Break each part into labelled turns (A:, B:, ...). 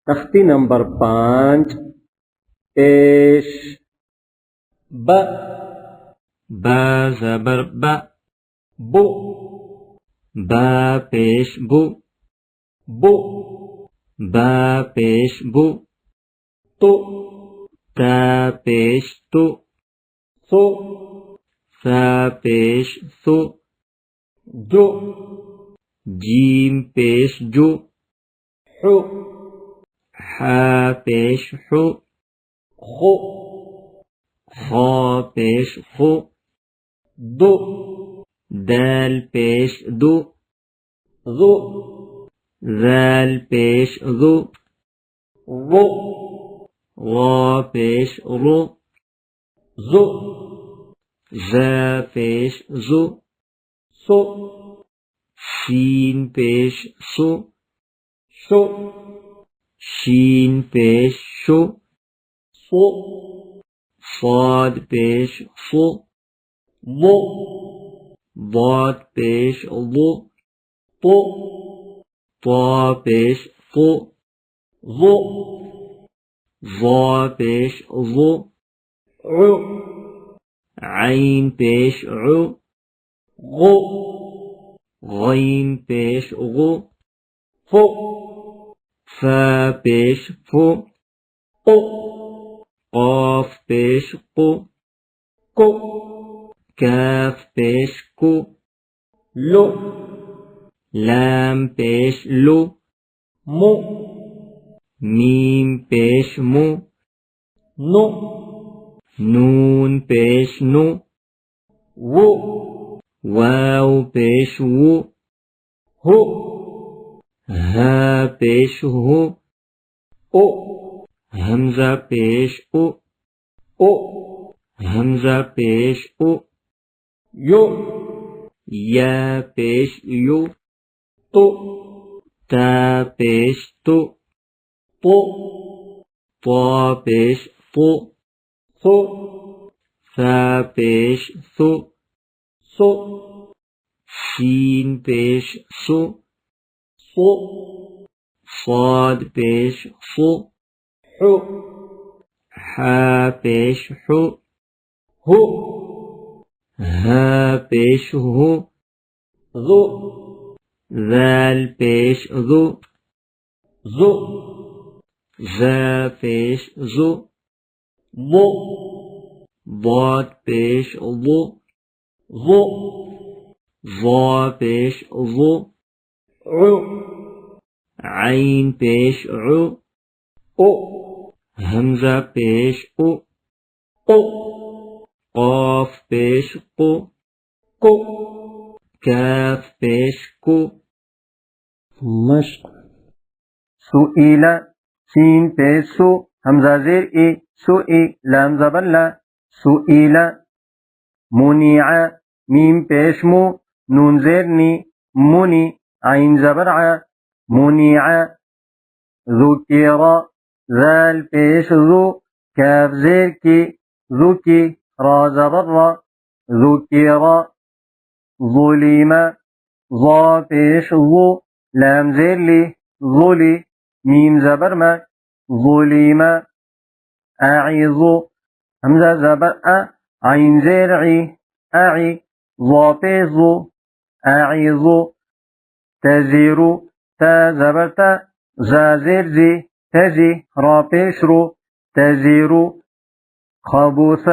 A: تختی نمبر 5 پیش ب
B: با زبر با
A: بو
B: با پیش بو
A: بو
B: با پیش بو
A: تو
B: تا پیش تو
A: سو
B: سا پیش سو
A: جو
B: جیم پیش جو
A: حو
B: حا پیش حو
A: خو
B: خا پیش خو
A: دو
B: دال پیش دو
A: ذو
B: ذال پیش ذو
A: رو
B: غا پیش رو
A: ذو
B: زا پیش زو
A: سو
B: شین پیش سو
A: شو
B: شین پیش شو
A: سو
B: صاد پیش فو
A: ضو
B: ضاد پیش ضو
A: طو
B: طا پیش طو
A: ظو
B: ظا پیش ظو
A: عو
B: عین پیش عو
A: غو
B: غین پیش غو
A: فو
B: فا پیش فو
A: قو
B: قاف پیش قو
A: کو
B: کاف پیش کو
A: لو
B: لام پیش لو
A: مو
B: میم پیش مو
A: نو
B: نون پیش نو
A: وو
B: واو پیش وو
A: ہو
B: ہا پیش ہو
A: او
B: حمزہ پیش او
A: او
B: حمزہ پیش او
A: یو
B: یا پیش یو
A: تو
B: تا پیش تو
A: تو
B: طا پیش طو
A: سو
B: ثا پیش ثو
A: سو
B: شین پیش سو
A: سو
B: صاد پیش صو
A: حو
B: حا پیش حو
A: ہو
B: ہا پیش ہو
A: ذو
B: ذال پیش ذو
A: ذو
B: ذا پیش ذو
A: ضو
B: ضاد پیش ضو
A: ظو
B: ظا پیش ظو
A: عو
B: عین پیش عو
A: او
B: حمزہ پیش او
A: قو
B: قاف پیش قو
A: کو
B: کاف پیش کو
A: مشق سئیل سین پیش سو حمزہ زیر ای سوئی لام زبر لا سئیل منیع میم پیش مو نون زیر نی منی عین زبر ع منیع ذکر ذال پیش ذو کاف زیر کی ذکی را زبر را ذکر ظلم ظا پیش ظو لام زیر لی ظلی میم زبر ما ظلم اعظ حمزہ زبر عین زیر عی اعی ظا پیش ظو اعظ تزیر تا زبر تا زا زیر زی تزی را پیش رو تزیر خبوث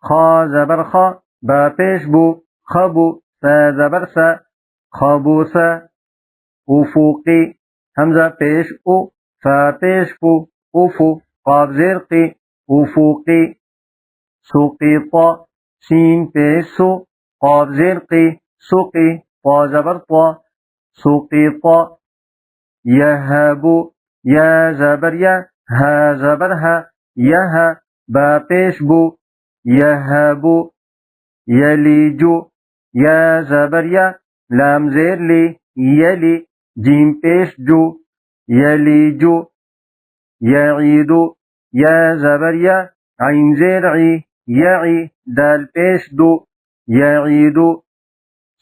A: خا زبر خا با پیش بو خبو سا زبر سا خبوث افوقی حمزہ پیش او فا پیش پو افو قاف زیر قی افوقی سقیط سین پیش سو قاف زیر قی سقی طا زبر طا سقیط یهبو یا زبر یا ها زبر ها یہ با پیش بو یهبو یلیجو یا زبر یا لام زیر لی یلی جیم پیش جو یلیجو یعیدو یا زبر یا عین زیر عی یعی دال پیش دو یعیدو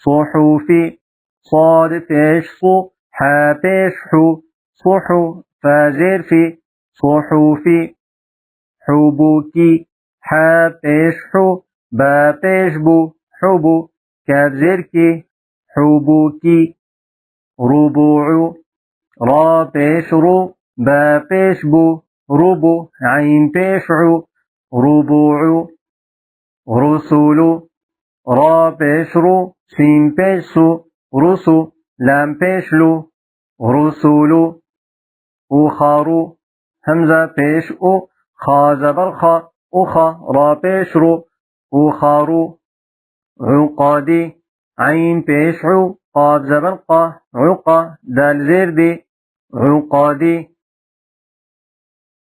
A: صحوفی صاد پیش صو حا پیش حو صحو فا زیر فی صحوفی حبوکی حا پیش حو با پیش بو حبو کاف زیر کی حبوکی ربوع را پیش رو با پیش بو ربو عین پیش عو ربوع رسول را پیش رو سین پیش سو رسو لام پیش لو رسول اخارو همزه پیش او خا زبر خا اخا را پیش رو اخارو عقادی عین پیش عو قاف زبر قا عقا دال زیر دی عقادی